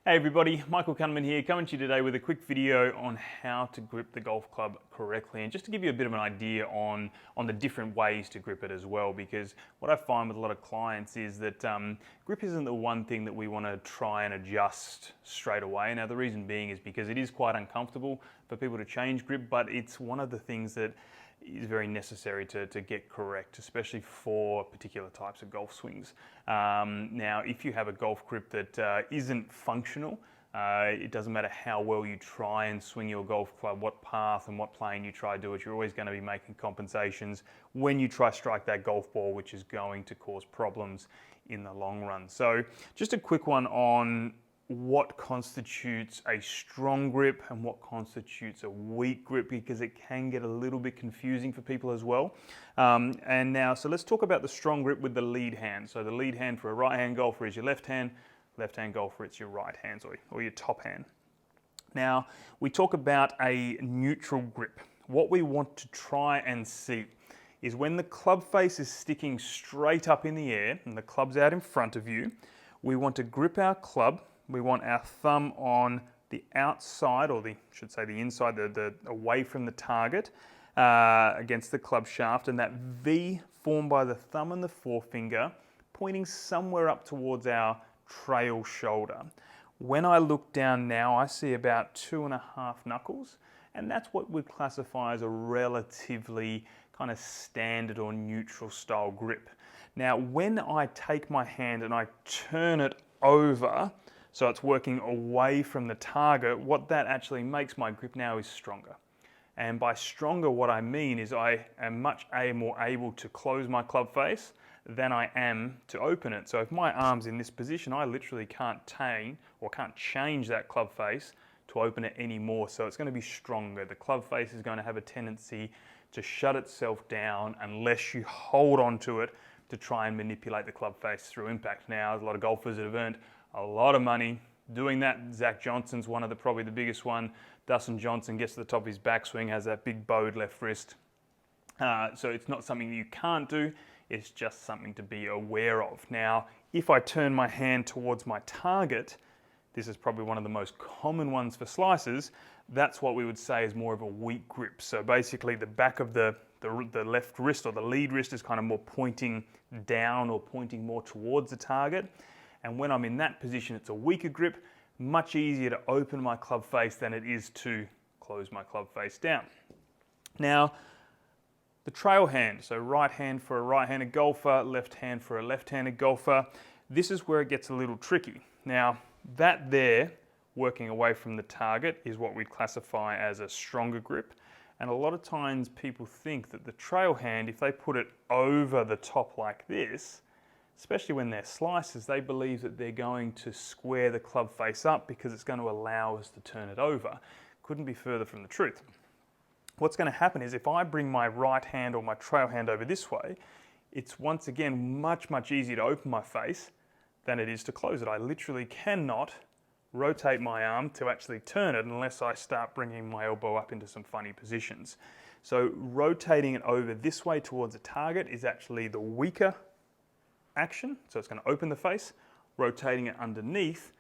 Hey everybody, Michael Cunman here, coming to you today with a quick video on how to grip the golf club correctly, and just to give you a bit of an idea on the different ways to grip it as well, because what I find with a lot of clients is that grip isn't the one thing that we want to try and adjust straight away. Now the reason being is because it is quite uncomfortable for people to change grip, but it's one of the things that is very necessary to get correct, especially for particular types of golf swings. Now, if you have a golf grip that isn't functional, it doesn't matter how well you try and swing your golf club, what path and what plane you try to do it, you're always going to be making compensations when you try to strike that golf ball, which is going to cause problems in the long run. So just a quick one on what constitutes a strong grip and what constitutes a weak grip, because it can get a little bit confusing for people as well. And now, so let's talk about the strong grip with the lead hand. So the lead hand for a right hand golfer is your left hand golfer it's your right hand or your top hand. Now we talk about a neutral grip. What we want to try and see is when the club face is sticking straight up in the air and the club's out in front of you, we want to grip our club. We want our thumb on the outside, or the inside, the away from the target against the club shaft, and that V formed by the thumb and the forefinger pointing somewhere up towards our trail shoulder. When I look down now, I see about 2.5 knuckles, and that's what we'd classify as a relatively kind of standard or neutral style grip. Now, when I take my hand and I turn it over, so it's working away from the target, what that actually makes my grip now is stronger. And by stronger, what I mean is I am much more able to close my club face than I am to open it. So if my arm's in this position, I literally can't change that club face to open it anymore. So it's going to be stronger. The club face is going to have a tendency to shut itself down unless you hold on to it to try and manipulate the club face through impact. Now, there's a lot of golfers that have earned a lot of money doing that. Zach Johnson's probably the biggest one. Dustin Johnson gets to the top of his backswing, has that big bowed left wrist. So it's not something you can't do, it's just something to be aware of. Now, if I turn my hand towards my target, this is probably one of the most common ones for slicers, that's what we would say is more of a weak grip. So basically the back of the left wrist or the lead wrist is kind of more pointing down or pointing more towards the target. And when I'm in that position, it's a weaker grip, much easier to open my club face than it is to close my club face down. Now, the trail hand, so right hand for a right-handed golfer, left hand for a left-handed golfer, this is where it gets a little tricky. Now, that there, working away from the target, is what we'd classify as a stronger grip. And a lot of times people think that the trail hand, if they put it over the top like this, especially when they're slicers, they believe that they're going to square the club face up because it's going to allow us to turn it over. Couldn't be further from the truth. What's going to happen is if I bring my right hand or my trail hand over this way, it's once again much easier to open my face than it is to close it. I literally cannot rotate my arm to actually turn it unless I start bringing my elbow up into some funny positions. So rotating it over this way towards a target is actually the weaker action, so it's going to open the face. Rotating it underneath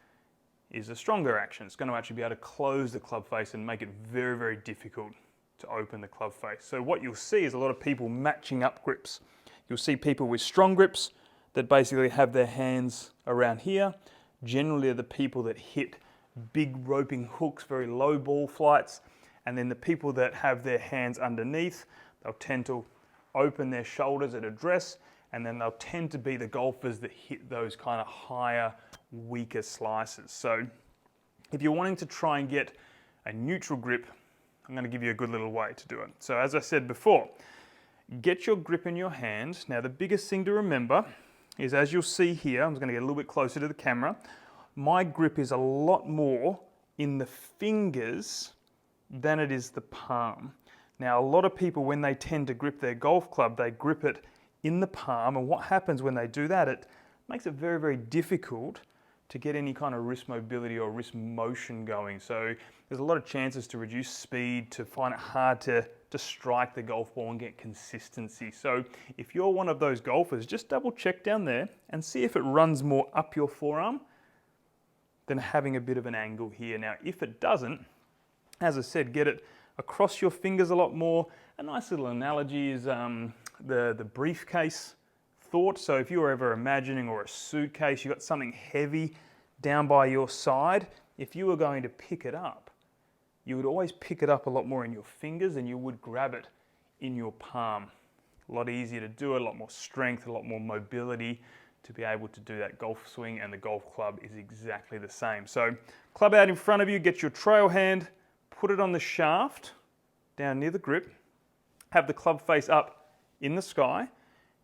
is a stronger action. It's going to actually be able to close the club face and make it very difficult to open the club face. So what you'll see is a lot of people matching up grips. You'll see people with strong grips that basically have their hands around here. Generally are the people that hit big roping hooks, very low ball flights, and then the people that have their hands underneath, they'll tend to open their shoulders at address, and then they'll tend to be the golfers that hit those kind of higher, weaker slices. So if you're wanting to try and get a neutral grip, I'm going to give you a good little way to do it. So as I said before, get your grip in your hand. Now the biggest thing to remember is, as you'll see here, I'm just going to get a little bit closer to the camera, my grip is a lot more in the fingers than it is the palm. Now a lot of people, when they tend to grip their golf club, they grip it in the palm, and what happens when they do that, it makes it very difficult to get any kind of wrist mobility or wrist motion going. So there's a lot of chances to reduce speed, to find it hard to strike the golf ball and get consistency. So if you're one of those golfers, just double check down there and see if it runs more up your forearm than having a bit of an angle here. Now, if it doesn't, as I said, get it across your fingers a lot more. A nice little analogy is the briefcase thought. So if you were ever imagining, or a suitcase, you got something heavy down by your side, if you were going to pick it up, you would always pick it up a lot more in your fingers than you would grab it in your palm. A lot easier to do it, a lot more strength, a lot more mobility to be able to do that golf swing, and the golf club is exactly the same. So club out in front of you, get your trail hand, put it on the shaft down near the grip, have the club face up in the sky.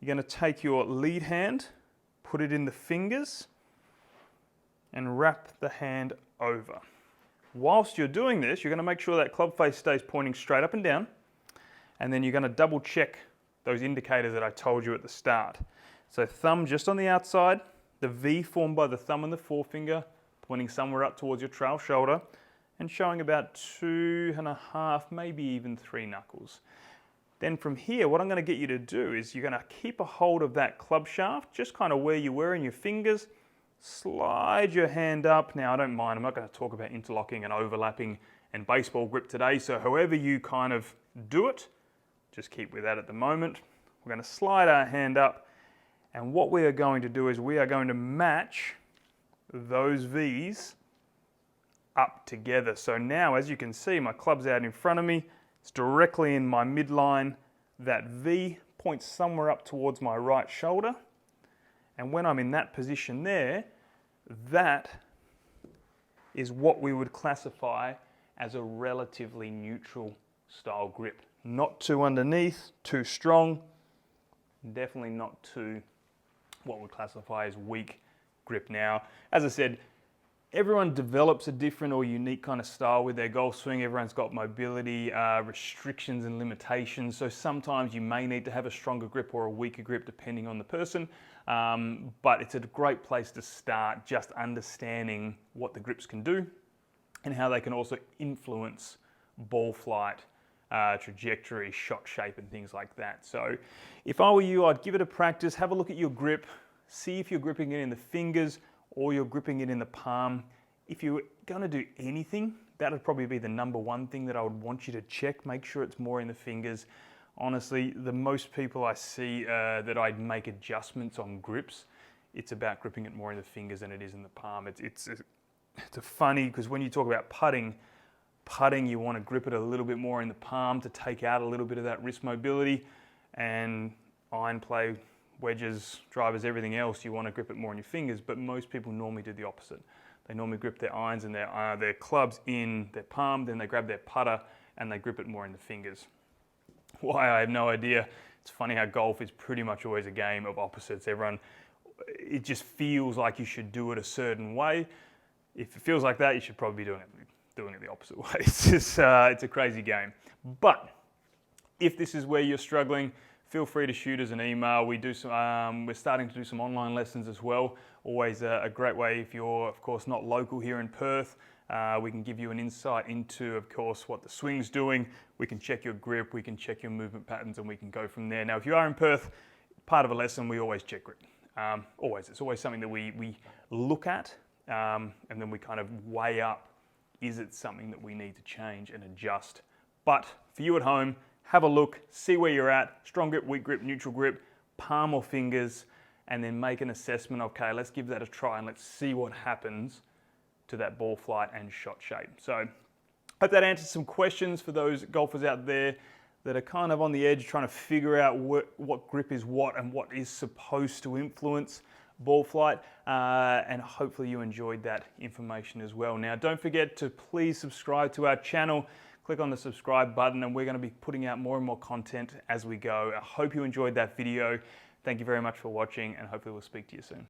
You're going to take your lead hand, put it in the fingers, and wrap the hand over. Whilst you're doing this, you're going to make sure that club face stays pointing straight up and down, and then you're going to double check those indicators that I told you at the start. So thumb just on the outside, the V formed by the thumb and the forefinger, pointing somewhere up towards your trail shoulder, and showing about 2.5, maybe even 3 knuckles. Then from here, what I'm going to get you to do is you're going to keep a hold of that club shaft, just kind of where you were in your fingers, slide your hand up. Now I don't mind, I'm not going to talk about interlocking and overlapping and baseball grip today, so however you kind of do it, just keep with that at the moment. We're going to slide our hand up, and what we are going to do is we are going to match those V's up together. So now, as you can see, my club's out in front of me. It's directly in my midline. That V points somewhere up towards my right shoulder. And when I'm in that position there, that is what we would classify as a relatively neutral style grip. Not too underneath, too strong, definitely not too what we classify as weak grip. Now, as I said, everyone develops a different or unique kind of style with their golf swing. Everyone's got mobility restrictions and limitations. So sometimes you may need to have a stronger grip or a weaker grip depending on the person. But it's a great place to start, just understanding what the grips can do and how they can also influence ball flight, trajectory, shot shape, and things like that. So if I were you, I'd give it a practice, have a look at your grip, see if you're gripping it in the fingers or you're gripping it in the palm. If you're gonna do anything, that would probably be the number one thing that I would want you to check. Make sure it's more in the fingers. Honestly, the most people I see that I'd make adjustments on grips, it's about gripping it more in the fingers than it is in the palm. It's funny, because when you talk about putting, you want to grip it a little bit more in the palm to take out a little bit of that wrist mobility, and iron play, wedges, drivers, everything else, you want to grip it more in your fingers, but most people normally do the opposite. They normally grip their irons and their clubs in their palm, then they grab their putter and they grip it more in the fingers. Why, I have no idea. It's funny how golf is pretty much always a game of opposites. It just feels like you should do it a certain way. If it feels like that, you should probably be doing it the opposite way. It's a crazy game. But if this is where you're struggling, feel free to shoot us an email. We're starting to do some online lessons as well. Always a great way if you're, of course, not local here in Perth. We can give you an insight into, of course, what the swing's doing. We can check your grip, we can check your movement patterns, and we can go from there. Now, if you are in Perth, part of a lesson, we always check grip. It's always something that we look at, and then we kind of weigh up, is it something that we need to change and adjust? But for you at home, have a look, see where you're at, strong grip, weak grip, neutral grip, palm or fingers, and then make an assessment. Okay, let's give that a try and let's see what happens to that ball flight and shot shape. So hope that answers some questions for those golfers out there that are kind of on the edge trying to figure out what grip is what and what is supposed to influence ball flight, and hopefully you enjoyed that information as well. Now, don't forget to please subscribe to our channel. Click on the subscribe button, and we're going to be putting out more and more content as we go. I hope you enjoyed that video. Thank you very much for watching, and hopefully we'll speak to you soon.